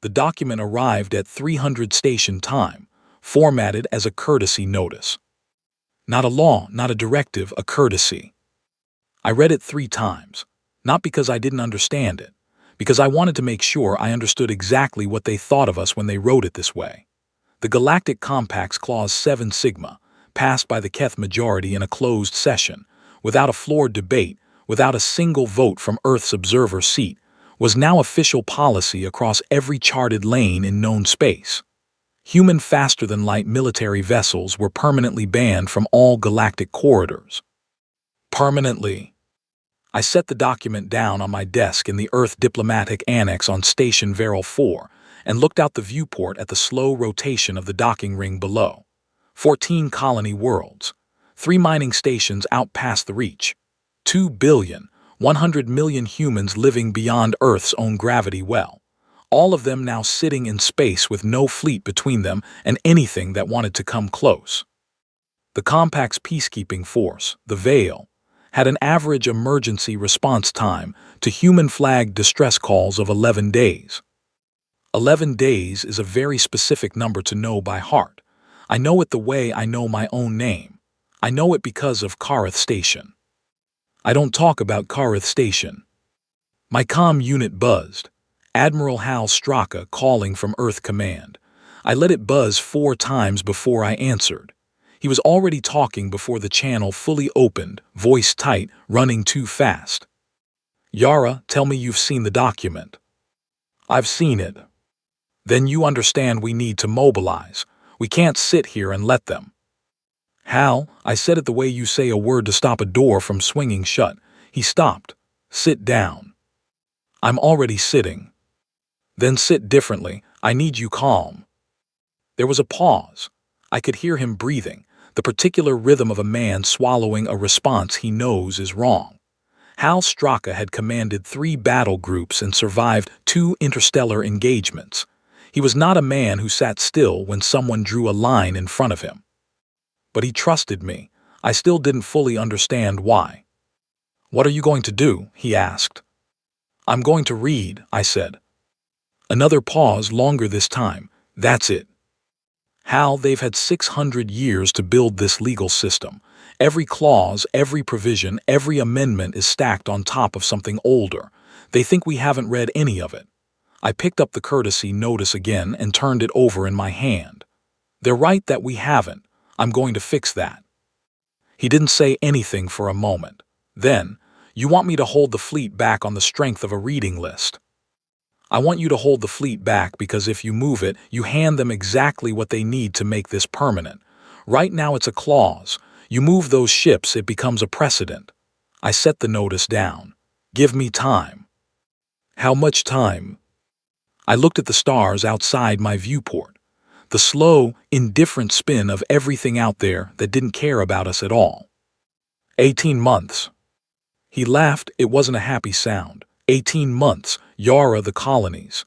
The document arrived at 300 station time, formatted as a courtesy notice. Not a law, not a directive, a courtesy. I read it 3 times, not because I didn't understand it, because I wanted to make sure I understood exactly what they thought of us when they wrote it this way. The Galactic Compact's Clause 7 Sigma, passed by the Keth majority in a closed session, without a floor debate, without a single vote from Earth's observer seat, was now official policy across every charted lane in known space. Human faster-than-light military vessels were permanently banned from all galactic corridors. Permanently. I set the document down on my desk in the Earth Diplomatic Annex on Station Veral 4 and looked out the viewport at the slow rotation of the docking ring below. 14 colony worlds, 3 mining stations out past the reach, 2 billion, 100 million humans living beyond Earth's own gravity well, all of them now sitting in space with no fleet between them and anything that wanted to come close. The Compact's peacekeeping force, the Veil, had an average emergency response time to human-flagged distress calls of 11 days. 11 days is a very specific number to know by heart. I know it the way I know my own name. I know it because of Kareth Station. I don't talk about Kareth Station. My comm unit buzzed. Admiral Hal Straka calling from Earth Command. I let it buzz 4 times before I answered. He was already talking before the channel fully opened, voice tight, running too fast. Yara, tell me you've seen the document. I've seen it. Then you understand we need to mobilize. We can't sit here and let them. Hal, I said it the way you say a word to stop a door from swinging shut. He stopped. Sit down. I'm already sitting. Then sit differently. I need you calm. There was a pause. I could hear him breathing, the particular rhythm of a man swallowing a response he knows is wrong. Hal Straka had commanded 3 battle groups and survived 2 interstellar engagements. He was not a man who sat still when someone drew a line in front of him. But he trusted me. I still didn't fully understand why. What are you going to do? He asked. I'm going to read, I said. Another pause, longer this time. That's it. Hal, they've had 600 years to build this legal system. Every clause, every provision, every amendment is stacked on top of something older. They think we haven't read any of it. I picked up the courtesy notice again and turned it over in my hand. They're right that we haven't. I'm going to fix that. He didn't say anything for a moment. Then, you want me to hold the fleet back on the strength of a reading list. I want you to hold the fleet back because if you move it, you hand them exactly what they need to make this permanent. Right now it's a clause. You move those ships, it becomes a precedent. I set the notice down. Give me time. How much time? I looked at the stars outside my viewport. The slow, indifferent spin of everything out there that didn't care about us at all. 18 months. He laughed. It wasn't a happy sound. 18 months, Yara, the colonies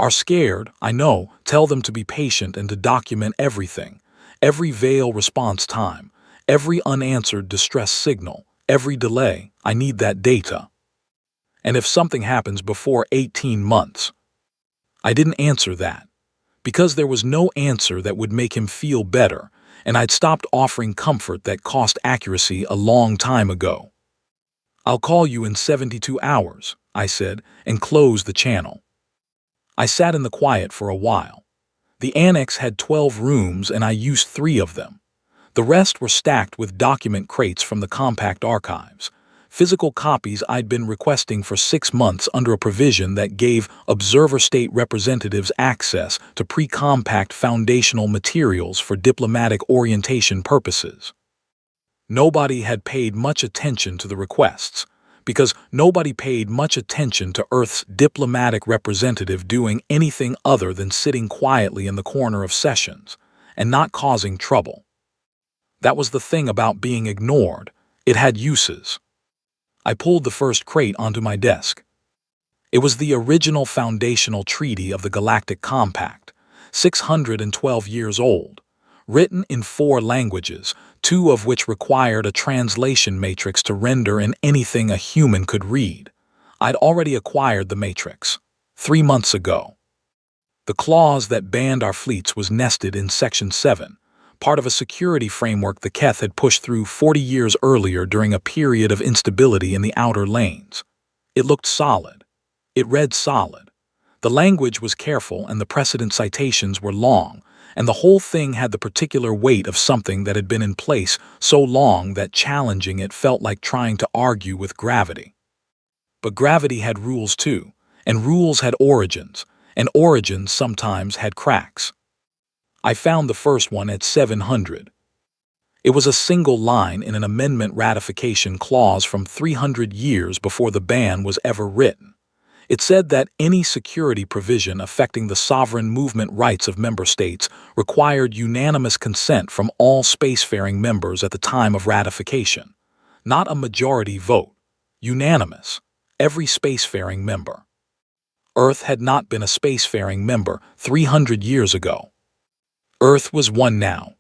are scared, I know. Tell them to be patient and to document everything. Every Veil response time, every unanswered distress signal, every delay. I need that data. And if something happens before 18 months, I didn't answer that. Because there was no answer that would make him feel better, and I'd stopped offering comfort that cost accuracy a long time ago. I'll call you in 72 hours, I said, and closed the channel. I sat in the quiet for a while. The annex had 12 rooms and I used 3 of them. The rest were stacked with document crates from the Compact archives, physical copies I'd been requesting for 6 months under a provision that gave observer state representatives access to pre-Compact foundational materials for diplomatic orientation purposes. Nobody had paid much attention to the requests, because nobody paid much attention to Earth's diplomatic representative doing anything other than sitting quietly in the corner of sessions and not causing trouble. That was the thing about being ignored. It had uses. I pulled the first crate onto my desk. It was the original foundational treaty of the Galactic Compact, 612 years old, written in 4 languages, 2 of which required a translation matrix to render in anything a human could read. I'd already acquired the matrix 3 months ago. The clause that banned our fleets was nested in Section 7, part of a security framework the Keth had pushed through 40 years earlier during a period of instability in the outer lanes. It looked solid. It read solid. The language was careful and the precedent citations were long, and the whole thing had the particular weight of something that had been in place so long that challenging it felt like trying to argue with gravity. But gravity had rules too, and rules had origins, and origins sometimes had cracks. I found the first one at 700. It was a single line in an amendment ratification clause from 300 years before the ban was ever written. It said that any security provision affecting the sovereign movement rights of member states required unanimous consent from all spacefaring members at the time of ratification. Not a majority vote. Unanimous. Every spacefaring member. Earth had not been a spacefaring member 300 years ago. Earth was one now.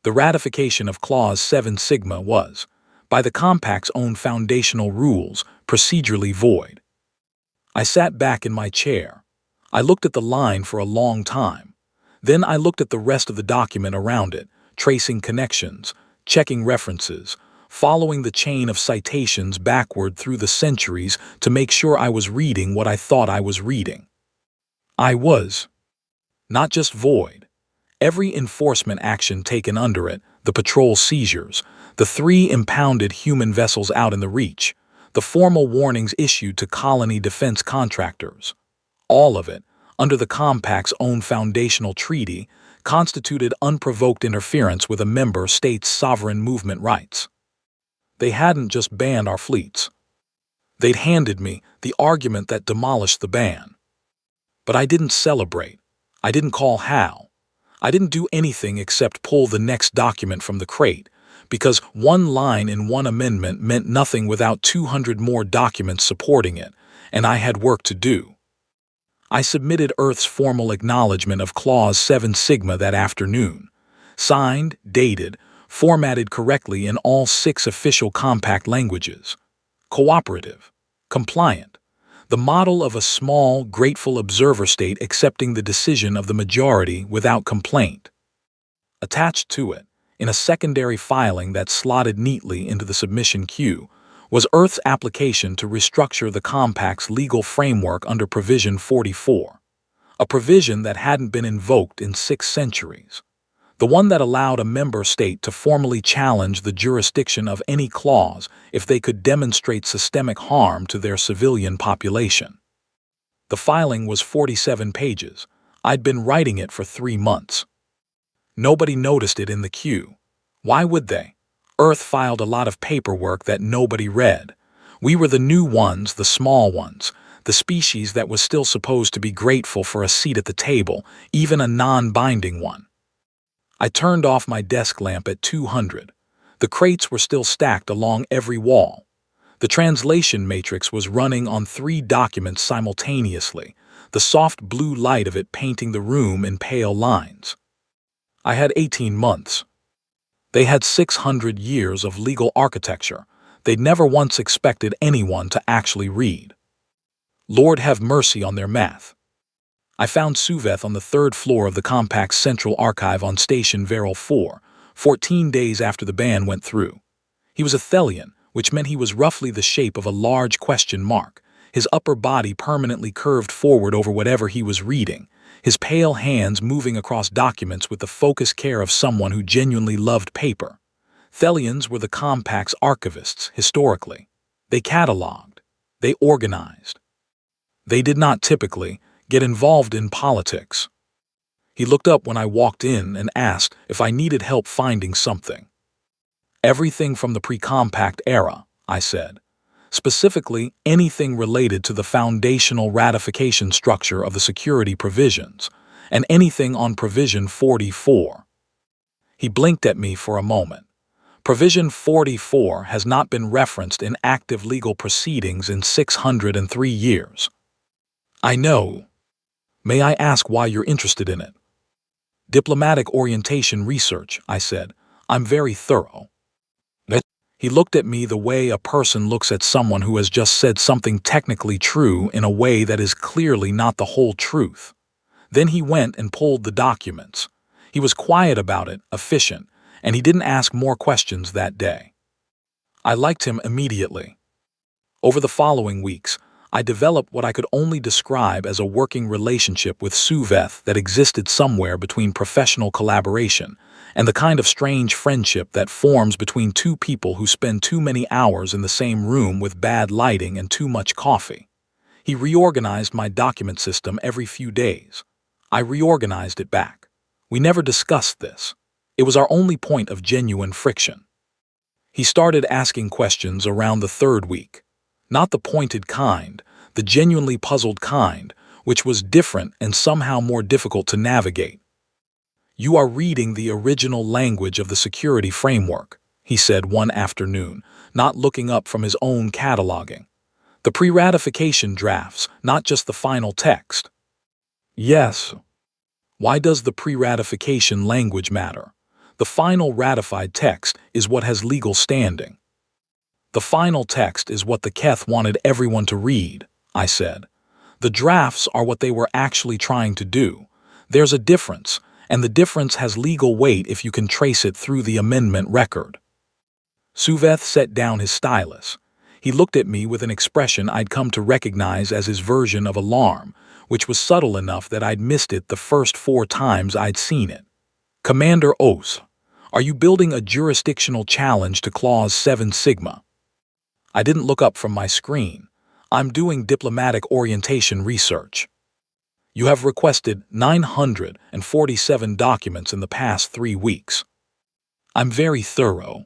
The ratification of Clause 7 Sigma was, by the Compact's own foundational rules, procedurally void. I sat back in my chair. I looked at the line for a long time. Then I looked at the rest of the document around it, tracing connections, checking references, following the chain of citations backward through the centuries to make sure I was reading what I thought I was reading. I was. Not just void. Every enforcement action taken under it, the patrol seizures, the 3 impounded human vessels out in the Reach, the formal warnings issued to colony defense contractors, all of it, under the Compact's own foundational treaty, constituted unprovoked interference with a member state's sovereign movement rights. They hadn't just banned our fleets. They'd handed me the argument that demolished the ban. But I didn't celebrate. I didn't call Hal. I didn't do anything except pull the next document from the crate, because one line in one amendment meant nothing without 200 more documents supporting it, and I had work to do. I submitted Earth's formal acknowledgement of Clause 7 Sigma that afternoon, signed, dated, formatted correctly in all 6 official Compact languages. Cooperative, compliant, the model of a small, grateful observer state accepting the decision of the majority without complaint. Attached to it, in a secondary filing that slotted neatly into the submission queue, was Earth's application to restructure the Compact's legal framework under Provision 44, a provision that hadn't been invoked in 6 centuries, the one that allowed a member state to formally challenge the jurisdiction of any clause if they could demonstrate systemic harm to their civilian population. The filing was 47 pages. I'd been writing it for 3 months. Nobody noticed it in the queue. Why would they? Earth filed a lot of paperwork that nobody read. We were the new ones, the small ones, the species that was still supposed to be grateful for a seat at the table, even a non-binding one. I turned off my desk lamp at 200. The crates were still stacked along every wall. The translation matrix was running on 3 documents simultaneously, the soft blue light of it painting the room in pale lines. I had 18 months. They had 600 years of legal architecture. They'd never once expected anyone to actually read. Lord have mercy on their math. I found Suveth on the 3rd floor of the Compact's Central Archive on Station Veral 4, 14 days after the ban went through. He was a Thelian, which meant he was roughly the shape of a large question mark, his upper body permanently curved forward over whatever he was reading, his pale hands moving across documents with the focused care of someone who genuinely loved paper. Thelians were the Compact's archivists, historically. They cataloged. They organized. They did not typically get involved in politics. He looked up when I walked in and asked if I needed help finding something. Everything from the pre-Compact era, I said. Specifically, anything related to the foundational ratification structure of the security provisions, and anything on Provision 44. He blinked at me for a moment. Provision 44 has not been referenced in active legal proceedings in 603 years. I know. May I ask why you're interested in it? Diplomatic orientation research, I said. I'm very thorough. He looked at me the way a person looks at someone who has just said something technically true in a way that is clearly not the whole truth. Then he went and pulled the documents. He was quiet about it, efficient, and he didn't ask more questions that day. I liked him immediately. Over the following weeks, I developed what I could only describe as a working relationship with Suveth that existed somewhere between professional collaboration and the kind of strange friendship that forms between two people who spend too many hours in the same room with bad lighting and too much coffee. He reorganized my document system every few days. I reorganized it back. We never discussed this. It was our only point of genuine friction. He started asking questions around the third week. Not the pointed kind, the genuinely puzzled kind, which was different and somehow more difficult to navigate. "You are reading the original language of the security framework," he said one afternoon, not looking up from his own cataloging. "The pre-ratification drafts, not just the final text." "Yes." "Why does the pre-ratification language matter? The final ratified text is what has legal standing." "The final text is what the Keth wanted everyone to read," I said. "The drafts are what they were actually trying to do. There's a difference, and the difference has legal weight if you can trace it through the amendment record." Suveth set down his stylus. He looked at me with an expression I'd come to recognize as his version of alarm, which was subtle enough that I'd missed it the first 4 times I'd seen it. "Commander Os, are you building a jurisdictional challenge to Clause 7 Sigma?" I didn't look up from my screen. "I'm doing diplomatic orientation research." "You have requested 947 documents in the past 3 weeks. I'm very thorough."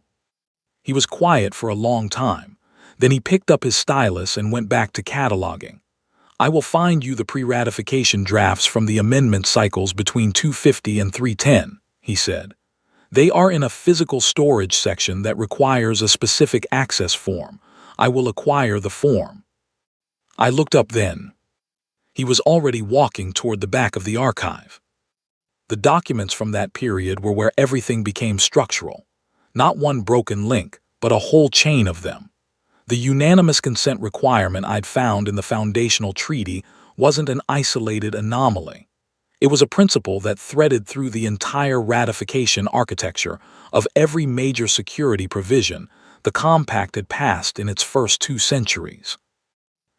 He was quiet for a long time. Then he picked up his stylus and went back to cataloging. "I will find you the pre-ratification drafts from the amendment cycles between 250 and 310, he said. "They are in a physical storage section that requires a specific access form. I will acquire the form." I looked up then. He was already walking toward the back of the archive. The documents from that period were where everything became structural. Not one broken link, but a whole chain of them. The unanimous consent requirement I'd found in the foundational treaty wasn't an isolated anomaly. It was a principle that threaded through the entire ratification architecture of every major security provision the compact had passed in its first 2 centuries.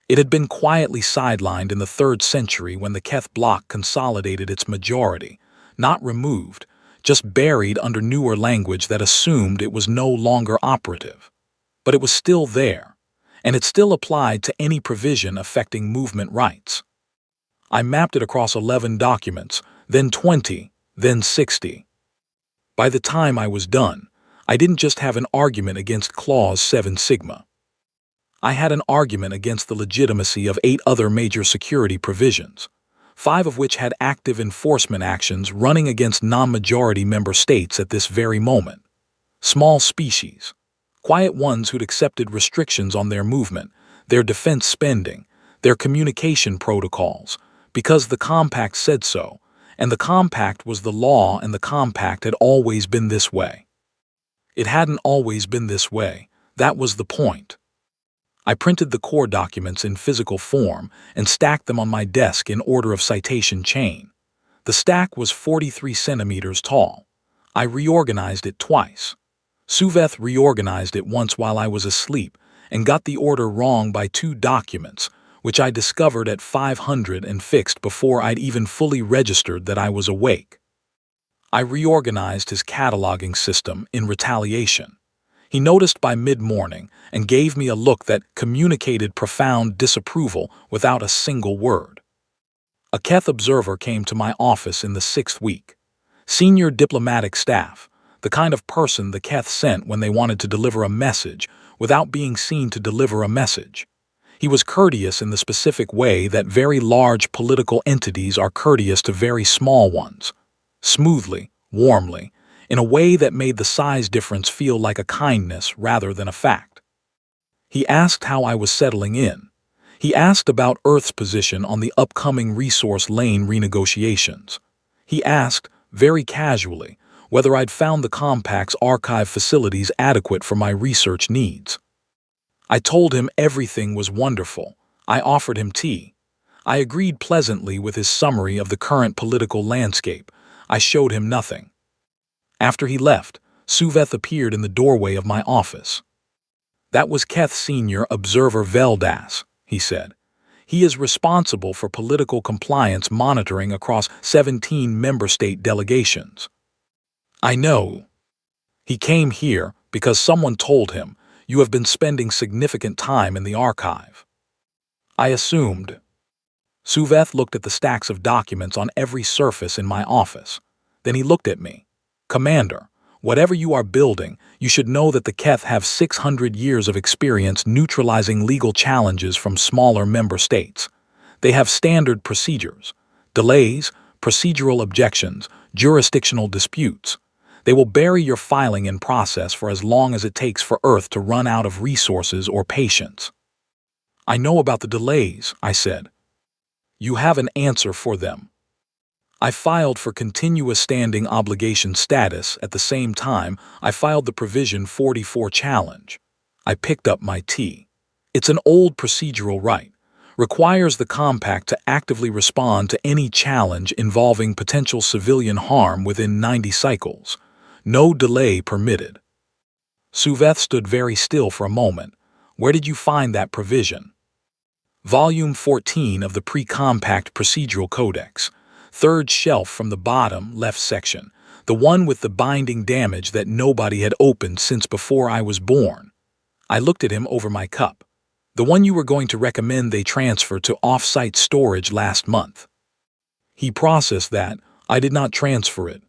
It had been quietly sidelined in the 3rd century when the Keth bloc consolidated its majority, not removed, just buried under newer language that assumed it was no longer operative. But it was still there, and it still applied to any provision affecting movement rights. I mapped it across 11 documents, then 20, then 60. By the time I was done, I didn't just have an argument against Clause 7 Sigma. I had an argument against the legitimacy of 8 other major security provisions, 5 of which had active enforcement actions running against non-majority member states at this very moment. Small species, quiet ones who'd accepted restrictions on their movement, their defense spending, their communication protocols, because the compact said so, and the compact was the law, and the compact had always been this way. It hadn't always been this way. That was the point. I printed the core documents in physical form and stacked them on my desk in order of citation chain. The stack was 43 centimeters tall. I reorganized it twice. Suveth reorganized it once while I was asleep and got the order wrong by 2 documents, which I discovered at 500 and fixed before I'd even fully registered that I was awake. I reorganized his cataloging system in retaliation. He noticed by mid-morning and gave me a look that communicated profound disapproval without a single word. A Keth observer came to my office in the 6th week. Senior diplomatic staff, the kind of person the Keth sent when they wanted to deliver a message without being seen to deliver a message. He was courteous in the specific way that very large political entities are courteous to very small ones. Smoothly, warmly, in a way that made the size difference feel like a kindness rather than a fact. He asked how I was settling in. He asked about Earth's position on the upcoming resource lane renegotiations. He asked, very casually, whether I'd found the compact's archive facilities adequate for my research needs. I told him everything was wonderful. I offered him tea. I agreed pleasantly with his summary of the current political landscape. I showed him nothing. After he left, Suveth appeared in the doorway of my office. "That was Keth Senior Observer Veldas," he said. "He is responsible for political compliance monitoring across 17 member state delegations." "I know. He came here because someone told him you have been spending significant time in the archive." I assumed. Suveth looked at the stacks of documents on every surface in my office. Then he looked at me. "Commander, whatever you are building, you should know that the Keth have 600 years of experience neutralizing legal challenges from smaller member states. They have standard procedures: delays, procedural objections, jurisdictional disputes. They will bury your filing in process for as long as it takes for Earth to run out of resources or patience." "I know about the delays," I said. "You have an answer for them." I filed for continuous standing obligation status. At the same time, I filed the Provision 44 challenge. I picked up my tea. It's an old procedural right. Requires the compact to actively respond to any challenge involving potential civilian harm within 90 cycles. No delay permitted. Suveth stood very still for a moment. "Where did you find that provision?" "Volume 14 of the Pre-Compact Procedural Codex. Third shelf from the bottom left section, the one with the binding damage that nobody had opened since before I was born." I looked at him over my cup. "The one you were going to recommend they transfer to off-site storage last month." "He processed that. I did not transfer it."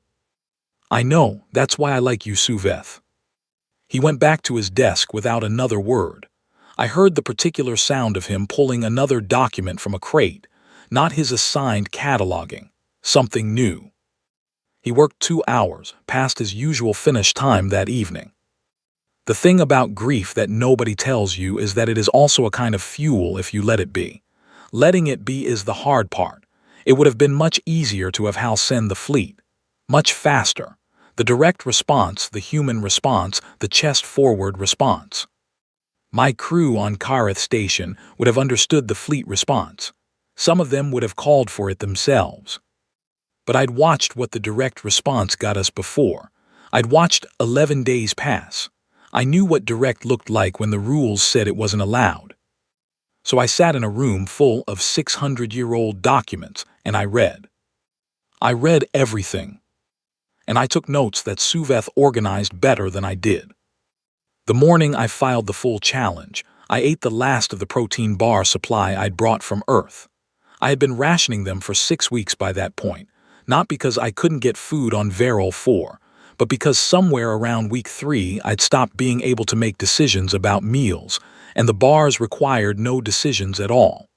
"I know, that's why I like you, Suveth." He went back to his desk without another word. I heard the particular sound of him pulling another document from a crate, not his assigned cataloging, something new. He worked 2 hours, past his usual finish time that evening. The thing about grief that nobody tells you is that it is also a kind of fuel if you let it be. Letting it be is the hard part. It would have been much easier to have Hal send the fleet. Much faster. The direct response, the human response, the chest-forward response. My crew on Kareth Station would have understood the fleet response. Some of them would have called for it themselves. But I'd watched what the direct response got us before. I'd watched 11 days pass. I knew what direct looked like when the rules said it wasn't allowed. So I sat in a room full of 600-year-old documents, and I read. I read everything. And I took notes that Suveth organized better than I did. The morning I filed the full challenge, I ate the last of the protein bar supply I'd brought from Earth. I had been rationing them for 6 weeks by that point, not because I couldn't get food on Varol 4, but because somewhere around week 3 I'd stopped being able to make decisions about meals, and the bars required no decisions at all.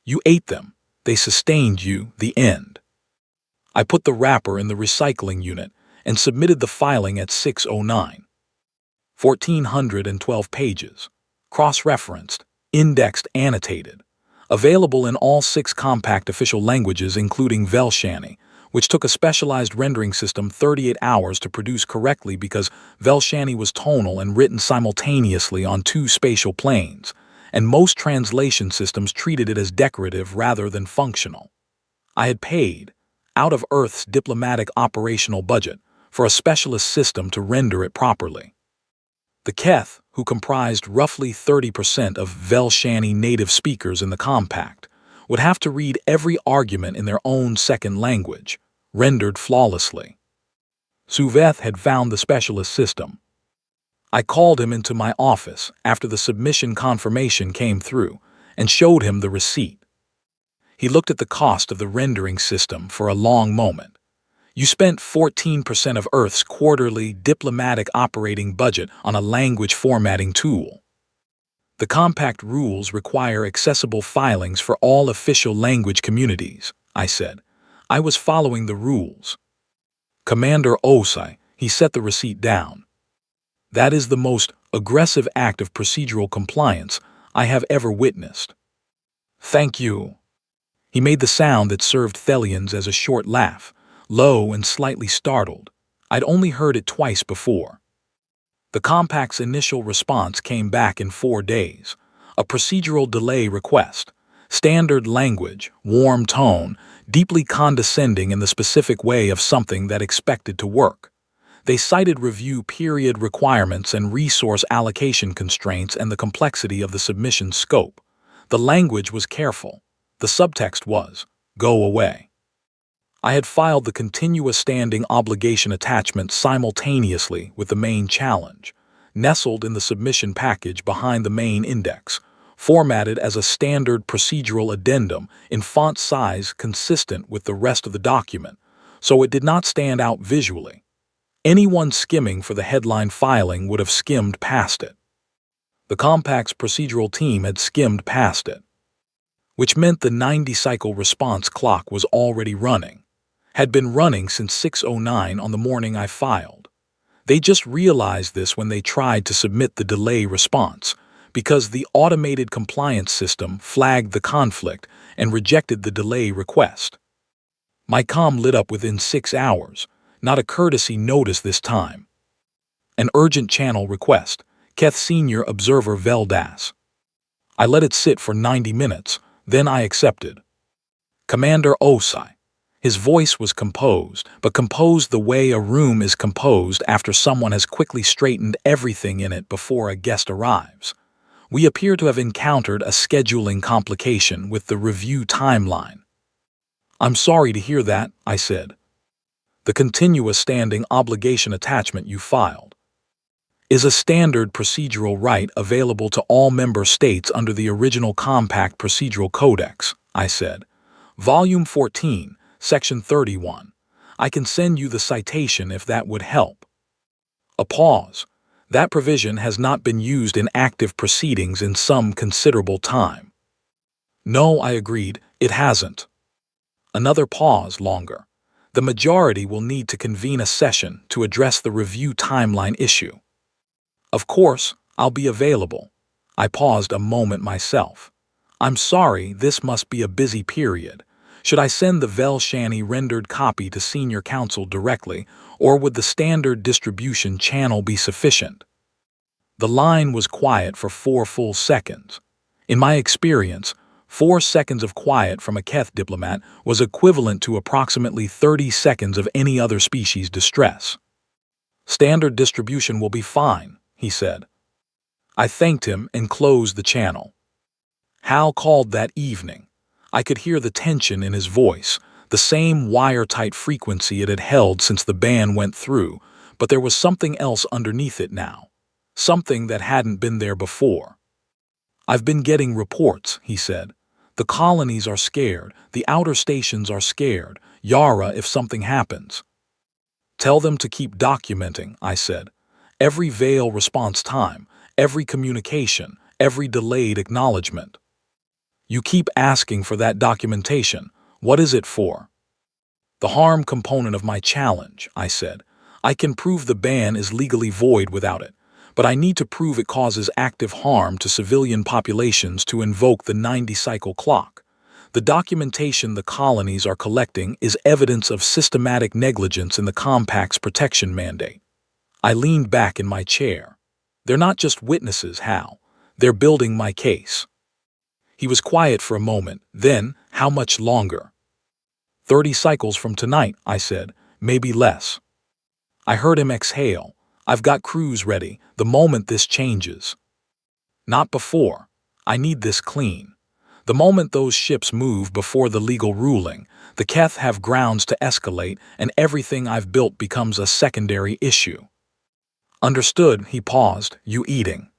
You ate them. They sustained you, the end. I put the wrapper in the recycling unit and submitted the filing at 6:09. 1,412 pages. Cross-referenced, indexed, annotated. Available in all 6 compact official languages including Velshani, which took a specialized rendering system 38 hours to produce correctly because Velshani was tonal and written simultaneously on 2 spatial planes, and most translation systems treated it as decorative rather than functional. I had paid, out of Earth's diplomatic operational budget, for a specialist system to render it properly. The Keth, who comprised roughly 30% of Velshani native speakers in the compact, would have to read every argument in their own second language, rendered flawlessly. Suveth had found the specialist system. I called him into my office after the submission confirmation came through and showed him the receipt. He looked at the cost of the rendering system for a long moment. "You spent 14% of Earth's quarterly diplomatic operating budget on a language formatting tool. The compact rules require accessible filings for all official language communities," I said. I was following the rules. "Commander Osai," he set the receipt down. "That is the most aggressive act of procedural compliance I have ever witnessed." "Thank you." He made the sound that served Thelians as a short laugh, low and slightly startled. I'd only heard it twice before. The compact's initial response came back in 4 days. A procedural delay request. Standard language, warm tone, deeply condescending in the specific way of something that expected to work. They cited review period requirements and resource allocation constraints and the complexity of the submission scope. The language was careful. The subtext was, "Go away." I had filed the continuous standing obligation attachment simultaneously with the main challenge, nestled in the submission package behind the main index, formatted as a standard procedural addendum in font size consistent with the rest of the document, so it did not stand out visually. Anyone skimming for the headline filing would have skimmed past it. The Compact's procedural team had skimmed past it, which meant the 90-cycle response clock was already running. Had been running since 6:09 on the morning I filed. They just realized this when they tried to submit the delay response, because the automated compliance system flagged the conflict and rejected the delay request. My comm lit up within 6 hours, not a courtesy notice this time. An urgent channel request, Keth Senior Observer Veldas. I let it sit for 90 minutes, then I accepted. Commander Osai. His voice was composed, but composed the way a room is composed after someone has quickly straightened everything in it before a guest arrives. We appear to have encountered a scheduling complication with the review timeline. "I'm sorry to hear that," I said. "The continuous standing obligation attachment you filed is a standard procedural right available to all member states under the original Compact Procedural Codex," I said. "Volume 14, Section 31. I can send you the citation if that would help." A pause. That provision has not been used in active proceedings in some considerable time. "No," I agreed, "it hasn't." Another pause longer. "The majority will need to convene a session to address the review timeline issue." "Of course, I'll be available." I paused a moment myself. "I'm sorry, this must be a busy period. Should I send the Velshani rendered copy to senior counsel directly, or would the standard distribution channel be sufficient?" The line was quiet for 4 full seconds. In my experience, 4 seconds of quiet from a Keth diplomat was equivalent to approximately 30 seconds of any other species distress. "Standard distribution will be fine," he said. I thanked him and closed the channel. Hal called that evening. I could hear the tension in his voice, the same wire-tight frequency it had held since the ban went through, but there was something else underneath it now. Something that hadn't been there before. "I've been getting reports," he said. "The colonies are scared, the outer stations are scared. Yara, if something happens." "Tell them to keep documenting," I said. "Every veil response time, every communication, every delayed acknowledgement." "You keep asking for that documentation. What is it for?" "The harm component of my challenge," I said. "I can prove the ban is legally void without it, but I need to prove it causes active harm to civilian populations to invoke the 90-cycle clock. The documentation the colonies are collecting is evidence of systematic negligence in the Compact's protection mandate." I leaned back in my chair. "They're not just witnesses, Hal. They're building my case." He was quiet for a moment. Then, "How much longer?" 30 cycles from tonight," I said. "Maybe less." I heard him exhale. "I've got crews ready, the moment this changes." "Not before. I need this clean. The moment those ships move before the legal ruling, the Keth have grounds to escalate and everything I've built becomes a secondary issue." "Understood," he paused. "You eating?"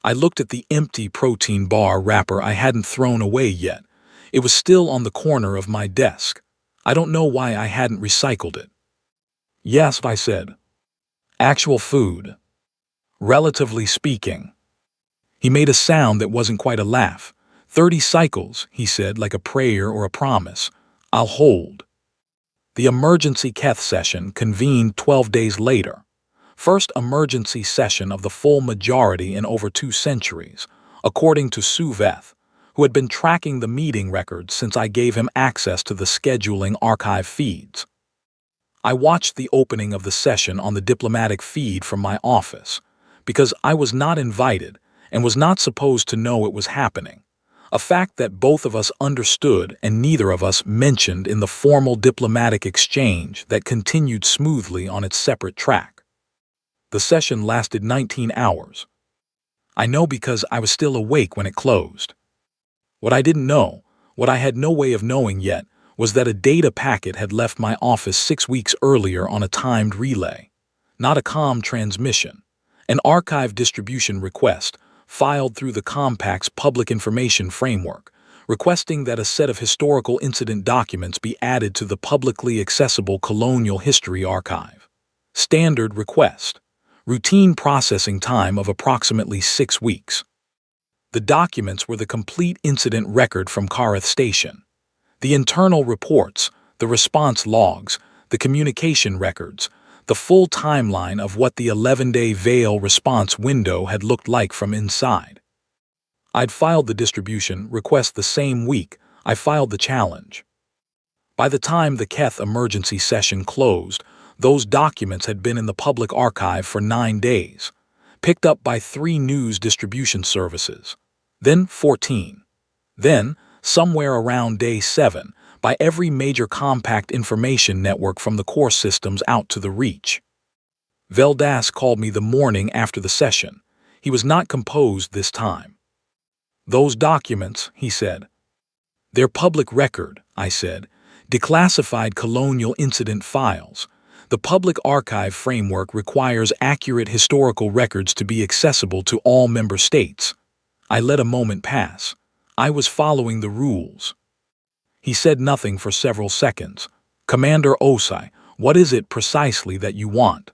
I looked at the empty protein bar wrapper I hadn't thrown away yet. It was still on the corner of my desk. I don't know why I hadn't recycled it. "Yes," I said. "Actual food. Relatively speaking." He made a sound that wasn't quite a laugh. 30 cycles, he said, like a prayer or a promise. "I'll hold." The emergency Keth session convened 12 days later. First emergency session of the full majority in over 2 centuries, according to Suveth, who had been tracking the meeting records since I gave him access to the scheduling archive feeds. I watched the opening of the session on the diplomatic feed from my office, because I was not invited and was not supposed to know it was happening. a fact that both of us understood and neither of us mentioned in the formal diplomatic exchange that continued smoothly on its separate track. The session lasted 19 hours. I know because I was still awake when it closed. What I didn't know, what I had no way of knowing yet, was that a data packet had left my office 6 weeks earlier on a timed relay, not a comm transmission, an archive distribution request filed through the Compact's public information framework, requesting that a set of historical incident documents be added to the publicly accessible Colonial History Archive. Standard request. Routine processing time of approximately 6 weeks. The documents were the complete incident record from Kareth Station. The internal reports, the response logs, the communication records, the full timeline of what the 11-day Vale response window had looked like from inside. I'd filed the distribution request the same week I filed the challenge. By the time the Keth emergency session closed, those documents had been in the public archive for 9 days, picked up by 3 news distribution services, then 14. Then, somewhere around day 7, by every major compact information network from the core systems out to the reach. Veldas called me the morning after the session. He was not composed this time. "Those documents," he said. "They're public record," I said. "Declassified colonial incident files. The public archive framework requires accurate historical records to be accessible to all member states." I let a moment pass. I was following the rules. He said nothing for several seconds. "Commander Osai, what is it precisely that you want?"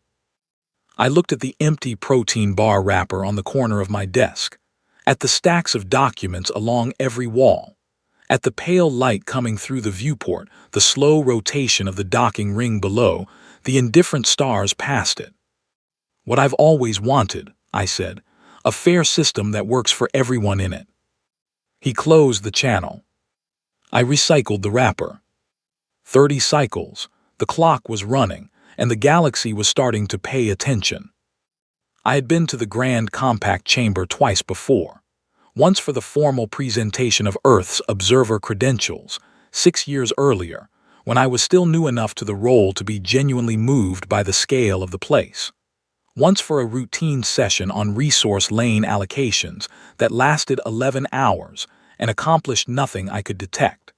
I looked at the empty protein bar wrapper on the corner of my desk, at the stacks of documents along every wall, at the pale light coming through the viewport, the slow rotation of the docking ring below, the indifferent stars past it. "What I've always wanted," I said, "a fair system that works for everyone in it." He closed the channel. I recycled the wrapper. 30 cycles, the clock was running, and the galaxy was starting to pay attention. I had been to the Grand Compact Chamber twice before, once for the formal presentation of Earth's observer credentials, 6 years earlier, when I was still new enough to the role to be genuinely moved by the scale of the place. Once for a routine session on resource lane allocations that lasted 11 hours and accomplished nothing I could detect.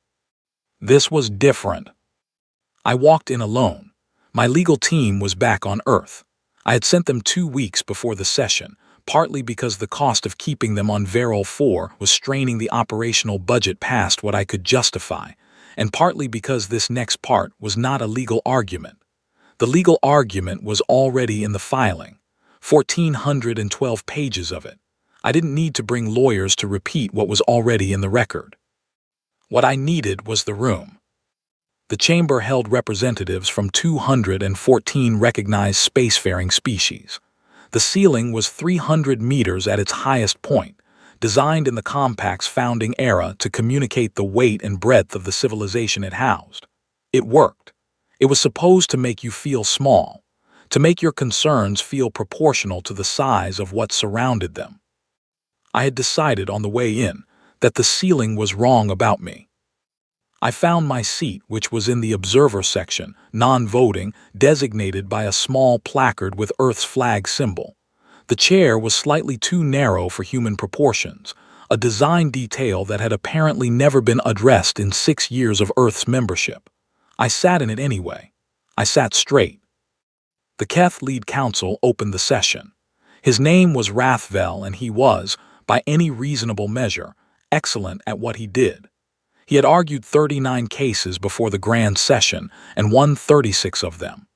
This was different. I walked in alone. My legal team was back on Earth. I had sent them 2 weeks before the session, partly because the cost of keeping them on Verol 4 was straining the operational budget past what I could justify, and partly because this next part was not a legal argument. The legal argument was already in the filing, 1,412 pages of it. I didn't need to bring lawyers to repeat what was already in the record. What I needed was the room. The chamber held representatives from 214 recognized spacefaring species. The ceiling was 300 meters at its highest point, designed in the Compact's founding era to communicate the weight and breadth of the civilization it housed. It worked. It was supposed to make you feel small, to make your concerns feel proportional to the size of what surrounded them. I had decided on the way in that the ceiling was wrong about me. I found my seat, which was in the observer section, non-voting, designated by a small placard with Earth's flag symbol. The chair was slightly too narrow for human proportions, a design detail that had apparently never been addressed in 6 years of Earth's membership. I sat in it anyway. I sat straight. The Keth lead counsel opened the session. His name was Rathvel, and he was, by any reasonable measure, excellent at what he did. He had argued 39 cases before the grand session and won 36 of them.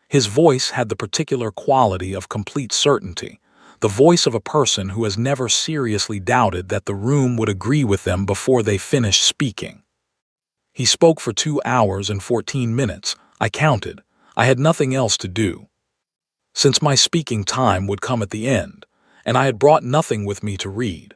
His voice had the particular quality of complete certainty, the voice of a person who has never seriously doubted that the room would agree with them before they finished speaking. He spoke for 2 hours and 14 minutes, I counted. I had nothing else to do. Since my speaking time would come at the end, and I had brought nothing with me to read.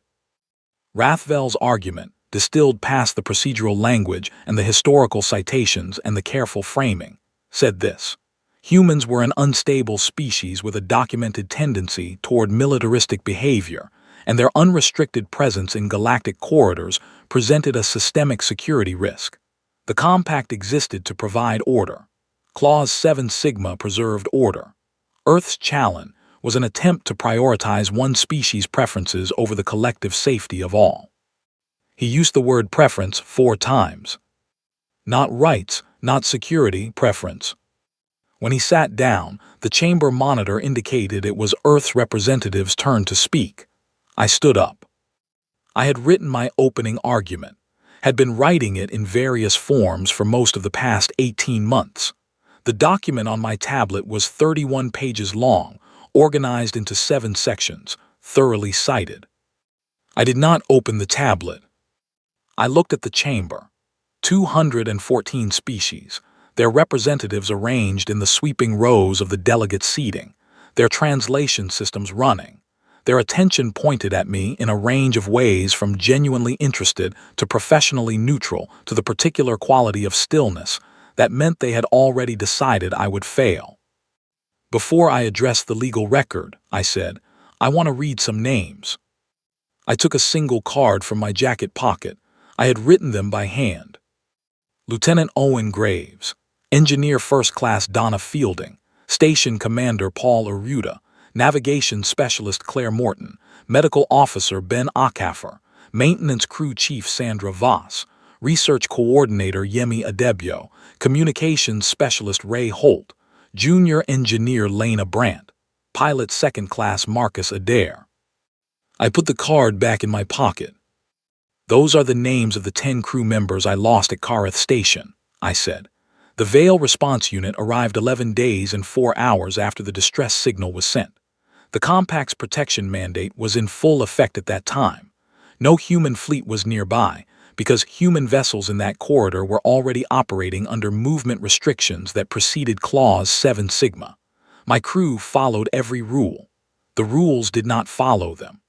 Rathvel's argument, distilled past the procedural language and the historical citations and the careful framing, said this: humans were an unstable species with a documented tendency toward militaristic behavior, and their unrestricted presence in galactic corridors presented a systemic security risk. The compact existed to provide order. Clause 7 Sigma preserved order. Earth's challenge was an attempt to prioritize one species' preferences over the collective safety of all. He used the word preference 4 times. Not rights, not security, preference. When he sat down, the chamber monitor indicated it was Earth's representative's turn to speak. I stood up. I had written my opening argument, had been writing it in various forms for most of the past 18 months. The document on my tablet was 31 pages long, organized into 7 sections, thoroughly cited. I did not open the tablet. I looked at the chamber. 214 species, their representatives arranged in the sweeping rows of the delegate seating, their translation systems running, their attention pointed at me in a range of ways from genuinely interested to professionally neutral to the particular quality of stillness that meant they had already decided I would fail. Before I address the legal record, I said, I want to read some names. I took a single card from my jacket pocket. I had written them by hand. Lieutenant Owen Graves, Engineer First Class Donna Fielding, Station Commander Paul Aruda, Navigation Specialist Claire Morton, Medical Officer Ben Akafer, Maintenance Crew Chief Sandra Voss, Research Coordinator Yemi Adebio, Communications Specialist Ray Holt, Junior Engineer Lena Brandt, Pilot Second Class Marcus Adair. I put the card back in my pocket. Those are the names of the 10 crew members I lost at Kareth Station, I said. The Vale Response Unit arrived 11 days and 4 hours after the distress signal was sent. The Compact's protection mandate was in full effect at that time. No human fleet was nearby, because human vessels in that corridor were already operating under movement restrictions that preceded Clause 7 Sigma. My crew followed every rule. The rules did not follow them.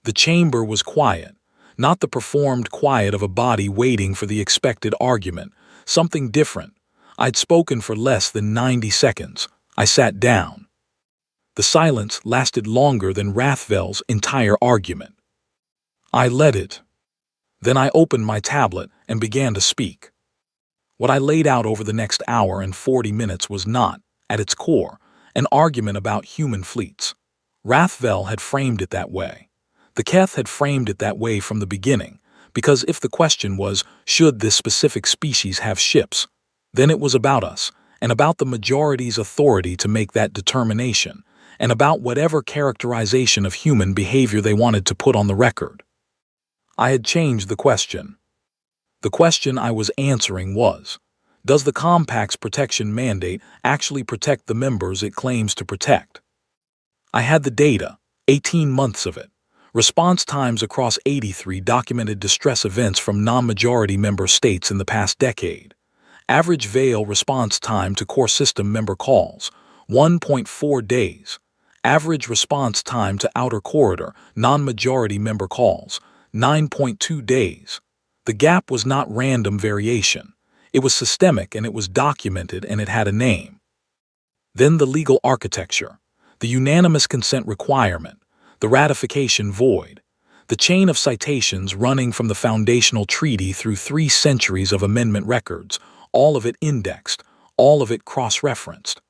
The chamber was quiet. Not the performed quiet of a body waiting for the expected argument, something different. I'd spoken for less than 90 seconds. I sat down. The silence lasted longer than Rathvel's entire argument. I let it. Then I opened my tablet and began to speak. What I laid out over the next hour and 40 minutes was not, at its core, an argument about human fleets. Rathvel had framed it that way. The Keth had framed it that way from the beginning, because if the question was, should this specific species have ships, then it was about us, and about the majority's authority to make that determination, and about whatever characterization of human behavior they wanted to put on the record. I had changed the question. The question I was answering was, does the Compact's protection mandate actually protect the members it claims to protect? I had the data, 18 months of it. Response times across 83 documented distress events from non-majority member states in the past decade. Average Vale response time to core system member calls, 1.4 days. Average response time to outer corridor, non-majority member calls, 9.2 days. The gap was not random variation. It was systemic and it was documented and it had a name. Then the legal architecture, the unanimous consent requirement, the ratification void, the chain of citations running from the foundational treaty through 3 centuries of amendment records, all of it indexed, all of it cross-referenced.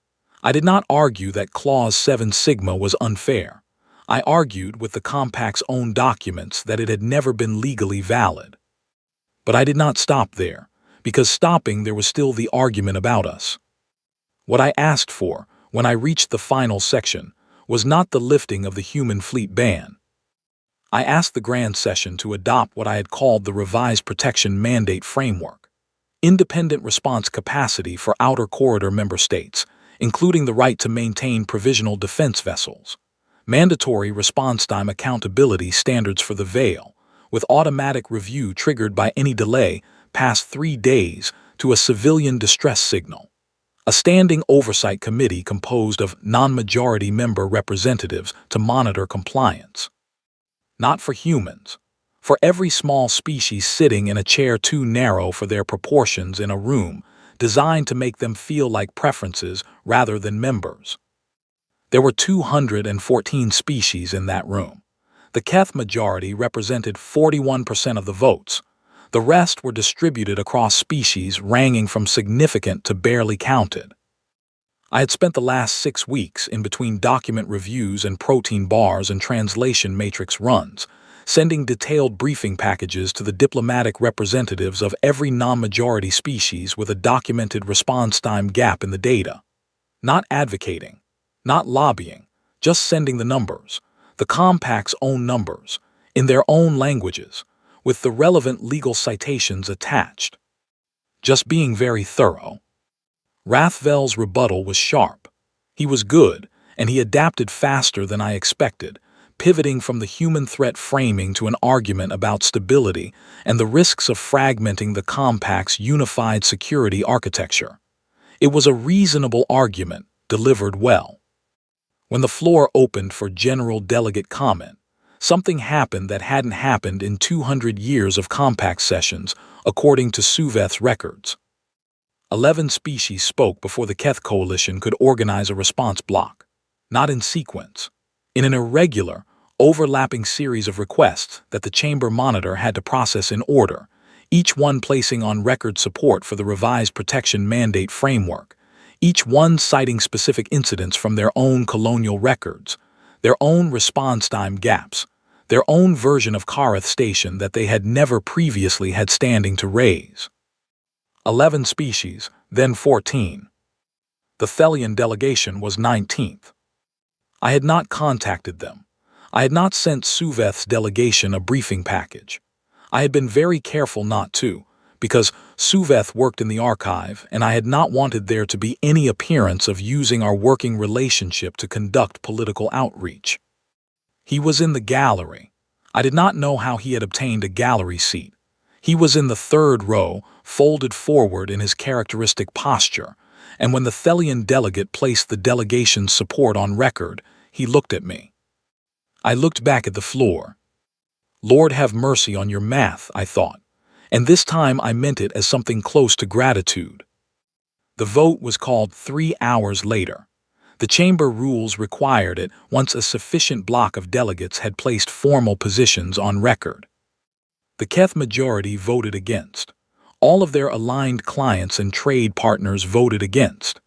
I did not argue that Clause 7 Sigma was unfair. I argued with the Compact's own documents that it had never been legally valid. But I did not stop there, because stopping there was still the argument about us. What I asked for, when I reached the final section, was not the lifting of the human fleet ban. I asked the Grand Session to adopt what I had called the revised protection mandate framework. Independent response capacity for outer corridor member states, including the right to maintain provisional defense vessels. Mandatory response time accountability standards for the Vale, with automatic review triggered by any delay past 3 days to a civilian distress signal. A standing oversight committee composed of non-majority member representatives to monitor compliance. Not for humans. For every small species sitting in a chair too narrow for their proportions in a room, designed to make them feel like preferences rather than members. There were 214 species in that room. The The Keth majority represented 41% of the votes. The rest were distributed across species ranging from significant to barely counted. I had spent the last 6 weeks in between document reviews and protein bars and translation matrix runs, sending detailed briefing packages to the diplomatic representatives of every non-majority species with a documented response time gap in the data. Not advocating, not lobbying, just sending the numbers, the compact's own numbers, in their own languages, with the relevant legal citations attached. Just being very thorough. Rathvel's rebuttal was sharp. He was good, and he adapted faster than I expected, pivoting from the human threat framing to an argument about stability and the risks of fragmenting the compact's unified security architecture. It was a reasonable argument, delivered well. When the floor opened for general delegate comment, something happened that hadn't happened in 200 years of compact sessions, according to Suveth's records. 11 species spoke before the Keth Coalition could organize a response block, not in sequence, in an irregular, overlapping series of requests that the chamber monitor had to process in order, each one placing on record support for the revised protection mandate framework, each one citing specific incidents from their own colonial records, their own response time gaps, their own version of Kareth Station that they had never previously had standing to raise. 11 species, then 14. The Thelian delegation was 19th. I had not contacted them. I had not sent Suveth's delegation a briefing package. I had been very careful not to, because Suveth worked in the archive and I had not wanted there to be any appearance of using our working relationship to conduct political outreach. He was in the gallery. I did not know how he had obtained a gallery seat. He was in the third row, folded forward in his characteristic posture, and when the Thelian delegate placed the delegation's support on record, he looked at me. I looked back at the floor. Lord have mercy on your math, I thought, and this time I meant it as something close to gratitude. The vote was called 3 hours later. The chamber rules required it once a sufficient block of delegates had placed formal positions on record. The Keth majority voted against. All of their aligned clients and trade partners voted against.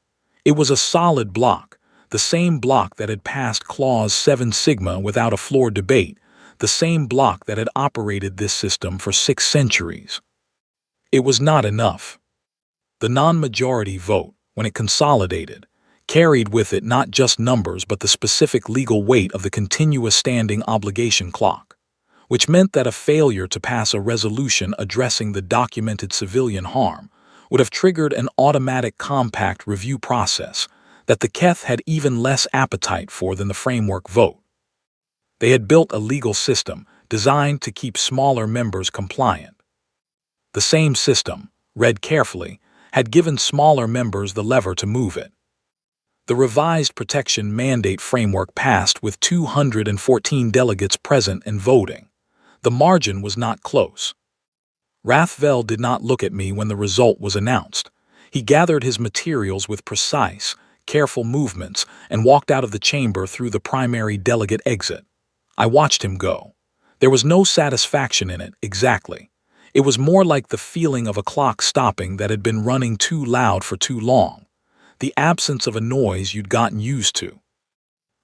It was a solid block, the same block that had passed Clause 7 Sigma without a floor debate, the same block that had operated this system for 6 centuries. It was not enough. The non-majority vote, when it consolidated, carried with it not just numbers but the specific legal weight of the continuous standing obligation clock, which meant that a failure to pass a resolution addressing the documented civilian harm would have triggered an automatic compact review process that the Keth had even less appetite for than the framework vote. They had built a legal system designed to keep smaller members compliant. The same system, read carefully, had given smaller members the lever to move it. The revised protection mandate framework passed with 214 delegates present and voting. The margin was not close. Rathvel did not look at me when the result was announced. He gathered his materials with precise, careful movements and walked out of the chamber through the primary delegate exit. I watched him go. There was no satisfaction in it, exactly. It was more like the feeling of a clock stopping that had been running too loud for too long, the absence of a noise you'd gotten used to.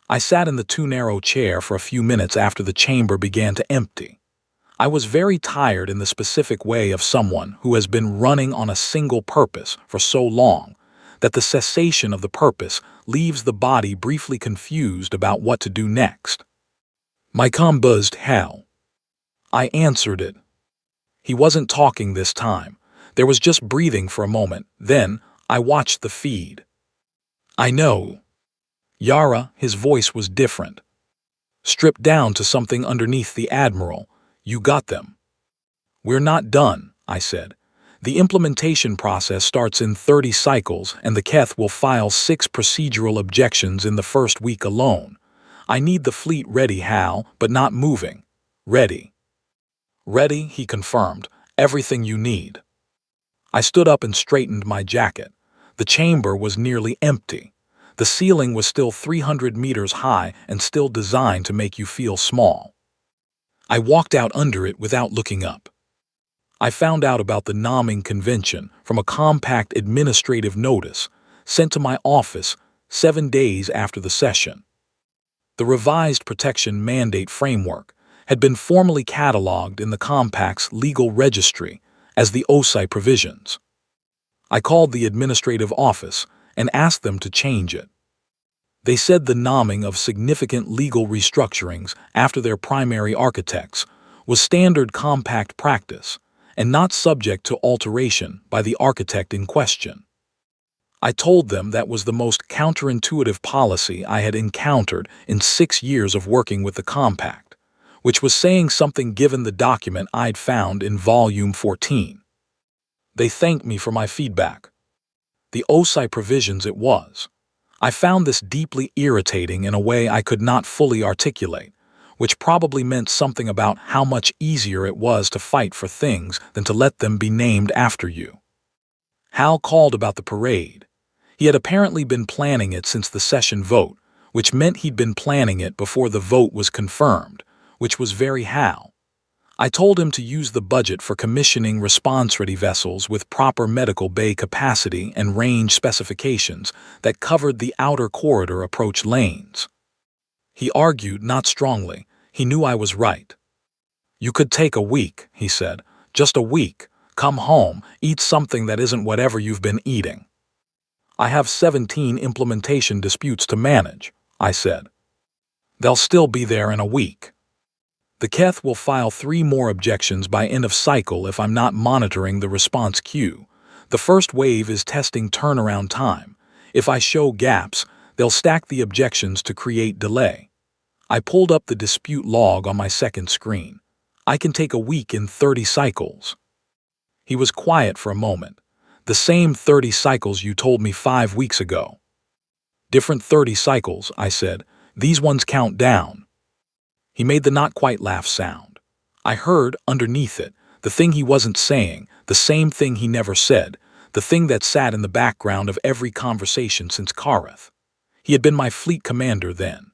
I sat in the too narrow chair for a few minutes after the chamber began to empty. I was very tired in the specific way of someone who has been running on a single purpose for so long that the cessation of the purpose leaves the body briefly confused about what to do next. My com buzzed Hal. I answered it. He wasn't talking this time. There was just breathing for a moment. Then I watched the feed. I know. Yara, his voice was different. Stripped down to something underneath the Admiral. You got them. We're not done, I said. The implementation process starts in 30 cycles and the Keth will file 6 procedural objections in the first week alone. I need the fleet ready, Hal, but not moving. Ready. Ready, he confirmed. Everything you need. I stood up and straightened my jacket. The chamber was nearly empty. The ceiling was still 300 meters high and still designed to make you feel small. I walked out under it without looking up. I found out about the naming convention from a compact administrative notice sent to my office 7 days after the session. The revised protection mandate framework had been formally cataloged in the compact's legal registry as the HFY provisions. I called the administrative office and asked them to change it. They said the naming of significant legal restructurings after their primary architects was standard compact practice and not subject to alteration by the architect in question. I told them that was the most counterintuitive policy I had encountered in 6 years of working with the compact, which was saying something given the document I'd found in Volume 14. They thanked me for my feedback. The HFY provisions it was. I found this deeply irritating in a way I could not fully articulate, which probably meant something about how much easier it was to fight for things than to let them be named after you. Hal called about the parade. He had apparently been planning it since the session vote, which meant he'd been planning it before the vote was confirmed, which was very Hal. I told him to use the budget for commissioning response-ready vessels with proper medical bay capacity and range specifications that covered the outer corridor approach lanes. He argued not strongly. He knew I was right. "You could take a week," he said. "Just a week. Come home, eat something that isn't whatever you've been eating." "I have 17 implementation disputes to manage," I said. "They'll still be there in a week. The KETH will file 3 more objections by end of cycle if I'm not monitoring the response queue. The first wave is testing turnaround time. If I show gaps, they'll stack the objections to create delay." I pulled up the dispute log on my second screen. "I can take a week in 30 cycles." He was quiet for a moment. "The same 30 cycles you told me 5 weeks ago." "Different 30 cycles," I said. "These ones count down." He made the not-quite-laugh sound. I heard, underneath it, the thing he wasn't saying, the same thing he never said, the thing that sat in the background of every conversation since Kareth. He had been my fleet commander then.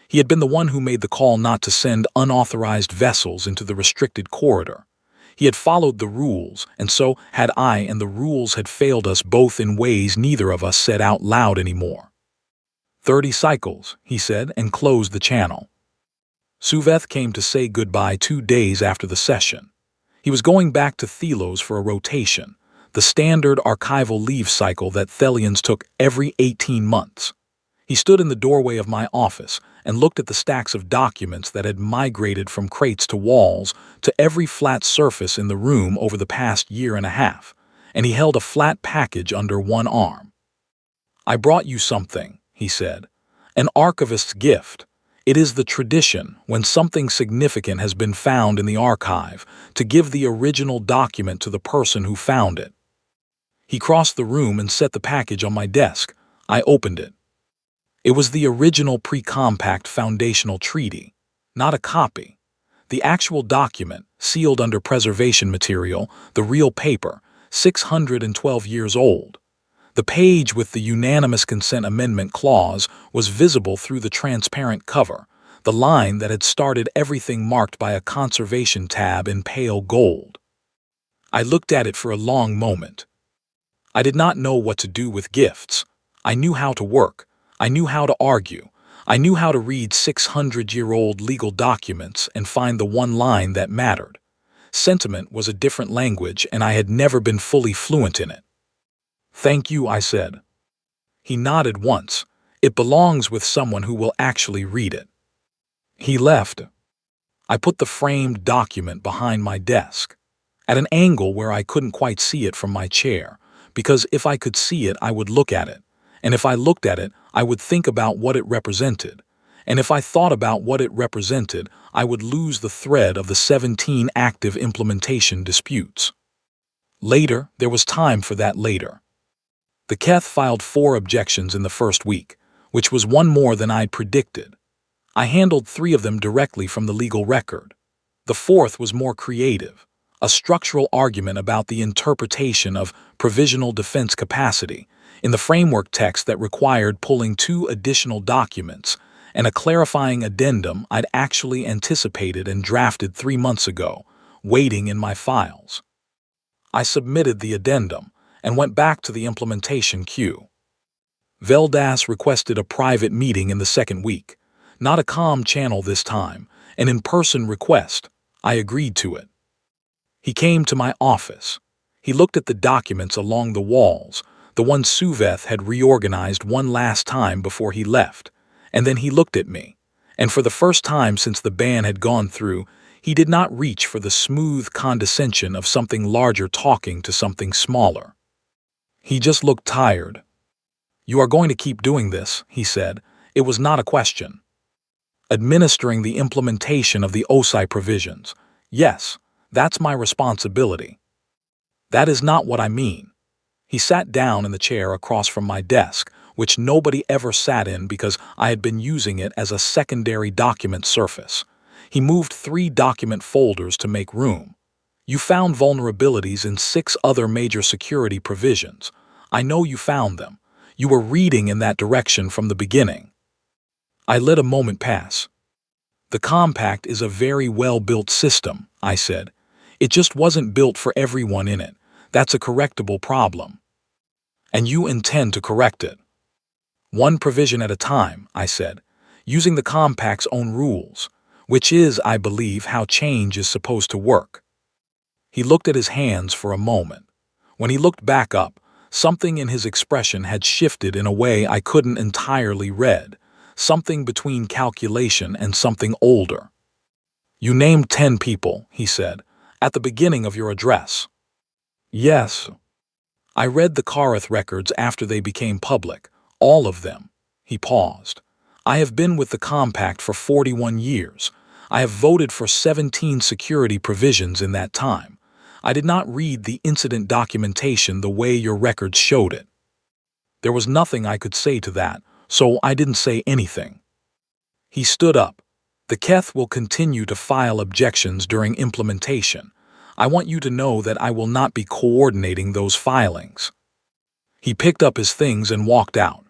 He had been the one who made the call not to send unauthorized vessels into the restricted corridor. He had followed the rules, and so had I, and the rules had failed us both in ways neither of us said out loud anymore. 30 cycles, he said, and closed the channel. Suveth came to say goodbye 2 days after the session. He was going back to Thelos for a rotation, the standard archival leave cycle that Thelians took every 18 months. He stood in the doorway of my office and looked at the stacks of documents that had migrated from crates to walls to every flat surface in the room over the past year and a half, and he held a flat package under one arm. "I brought you something," he said. "An archivist's gift. It is the tradition, when something significant has been found in the archive, to give the original document to the person who found it." He crossed the room and set the package on my desk. I opened it. It was the original pre-compact foundational treaty, not a copy. The actual document, sealed under preservation material, the real paper, 612 years old. The page with the unanimous consent amendment clause was visible through the transparent cover, the line that had started everything marked by a conservation tab in pale gold. I looked at it for a long moment. I did not know what to do with gifts. I knew how to work. I knew how to argue. I knew how to read 600-year-old legal documents and find the one line that mattered. Sentiment was a different language, and I had never been fully fluent in it. "Thank you," I said. He nodded once. "It belongs with someone who will actually read it." He left. I put the framed document behind my desk, at an angle where I couldn't quite see it from my chair, because if I could see it, I would look at it, and if I looked at it, I would think about what it represented, and if I thought about what it represented, I would lose the thread of the 17 active implementation disputes. Later, there was time for that later. The KETH filed 4 objections in the first week, which was one more than I'd predicted. I handled 3 of them directly from the legal record. The 4th was more creative, a structural argument about the interpretation of provisional defense capacity in the framework text that required pulling 2 additional documents and a clarifying addendum I'd actually anticipated and drafted 3 months ago, waiting in my files. I submitted the addendum and went back to the implementation queue. Veldas requested a private meeting in the second week, not a comm channel this time, an in-person request. I agreed to it. He came to my office. He looked at the documents along the walls, the ones Suveth had reorganized one last time before he left, and then he looked at me, and for the first time since the ban had gone through, he did not reach for the smooth condescension of something larger talking to something smaller. He just looked tired. "You are going to keep doing this," he said. It was not a question. "Administering the implementation of the OSI provisions. Yes, that's my responsibility." "That is not what I mean." He sat down in the chair across from my desk, which nobody ever sat in because I had been using it as a secondary document surface. He moved 3 document folders to make room. "You found vulnerabilities in 6 other major security provisions. I know you found them. You were reading in that direction from the beginning." I let a moment pass. "The compact is a very well-built system," I said. "It just wasn't built for everyone in it. That's a correctable problem." "And you intend to correct it?" "One provision at a time," I said, "using the compact's own rules, which is, I believe, how change is supposed to work." He looked at his hands for a moment. When he looked back up, something in his expression had shifted in a way I couldn't entirely read, something between calculation and something older. "You named 10 people," he said, "at the beginning of your address." "Yes." "I read the Kareth records after they became public, all of them." He paused. "I have been with the compact for 41 years. I have voted for 17 security provisions in that time. I did not read the incident documentation the way your records showed it." There was nothing I could say to that, so I didn't say anything. He stood up. "The Keth will continue to file objections during implementation. I want you to know that I will not be coordinating those filings." He picked up his things and walked out.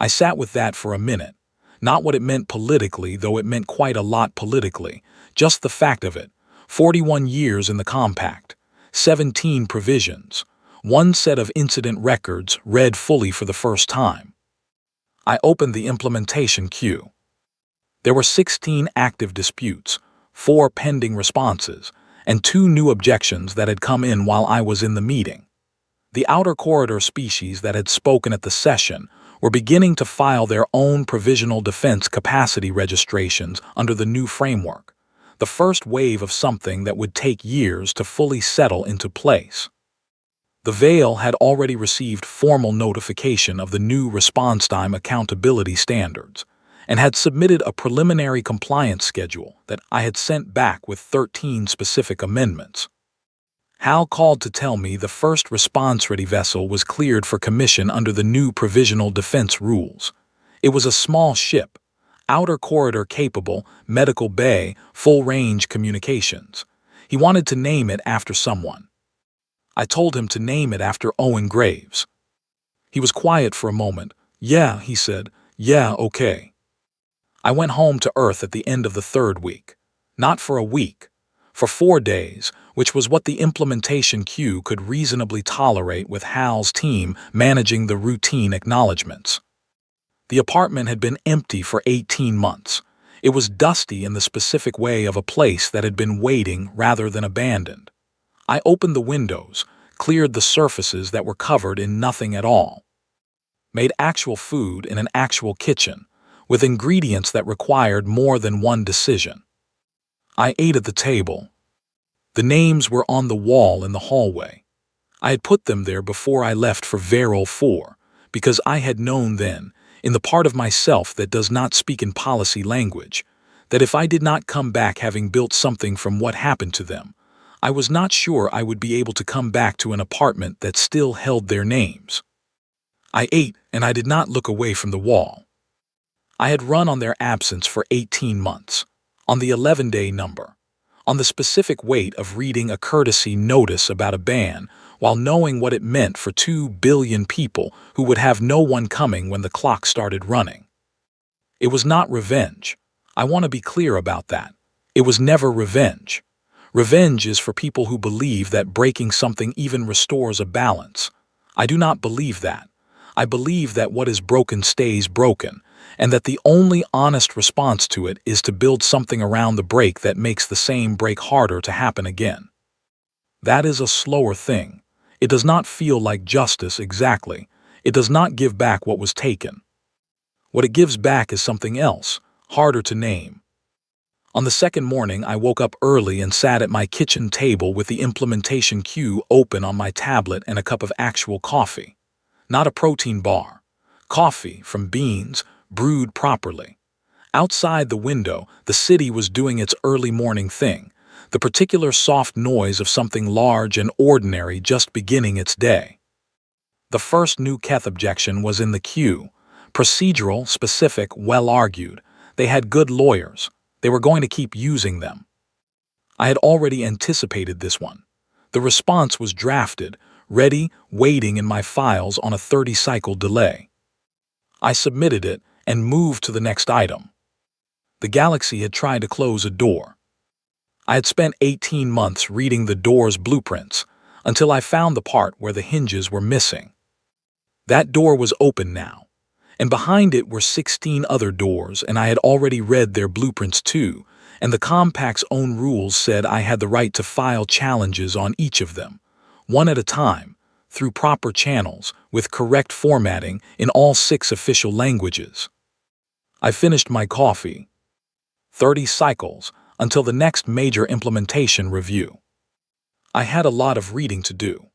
I sat with that for a minute. Not what it meant politically, though it meant quite a lot politically, just the fact of it. 41 years in the compact, 17 provisions, 1 set of incident records read fully for the first time. I opened the implementation queue. There were 16 active disputes, 4 pending responses, and 2 new objections that had come in while I was in the meeting. The outer corridor species that had spoken at the session were beginning to file their own provisional defense capacity registrations under the new framework, the first wave of something that would take years to fully settle into place. The Veil had already received formal notification of the new response time accountability standards, and had submitted a preliminary compliance schedule that I had sent back with 13 specific amendments. Hal called to tell me the first response-ready vessel was cleared for commission under the new provisional defense rules. It was a small ship, outer corridor capable, medical bay, full-range communications. He wanted to name it after someone. I told him to name it after Owen Graves. He was quiet for a moment. "Yeah," he said. "Yeah, okay." I went home to Earth at the end of the 3rd week. Not for a week. For 4 days, which was what the implementation queue could reasonably tolerate with Hal's team managing the routine acknowledgments. The apartment had been empty for 18 months. It was dusty in the specific way of a place that had been waiting rather than abandoned. I opened the windows, cleared the surfaces that were covered in nothing at all. Made actual food in an actual kitchen, with ingredients that required more than one decision. I ate at the table. The names were on the wall in the hallway. I had put them there before I left for Veril 4, because I had known then, in the part of myself that does not speak in policy language, that if I did not come back having built something from what happened to them, I was not sure I would be able to come back to an apartment that still held their names. I ate, and I did not look away from the wall. I had run on their absence for 18 months, on the 11-day number, on the specific weight of reading a courtesy notice about a ban while knowing what it meant for 2 billion people who would have no one coming when the clock started running. It was not revenge. I want to be clear about that. It was never revenge. Revenge is for people who believe that breaking something even restores a balance. I do not believe that. I believe that what is broken stays broken, and that the only honest response to it is to build something around the break that makes the same break harder to happen again. That is a slower thing. It does not feel like justice exactly. It does not give back what was taken. What it gives back is something else, harder to name. On the second morning, I woke up early and sat at my kitchen table with the implementation queue open on my tablet and a cup of actual coffee. Not a protein bar. Coffee from beans, brewed properly. Outside the window, the city was doing its early morning thing, the particular soft noise of something large and ordinary just beginning its day. The first new Keth objection was in the queue. Procedural, specific, well-argued. They had good lawyers. They were going to keep using them. I had already anticipated this one. The response was drafted, ready, waiting in my files on a 30-cycle delay. I submitted it and moved to the next item. The galaxy had tried to close a door. I had spent 18 months reading the door's blueprints until I found the part where the hinges were missing. That door was open now, and behind it were 16 other doors, and I had already read their blueprints too, and the compact's own rules said I had the right to file challenges on each of them, one at a time, through proper channels, with correct formatting in all 6 official languages. I finished my coffee. 30 cycles until the next major implementation review. I had a lot of reading to do.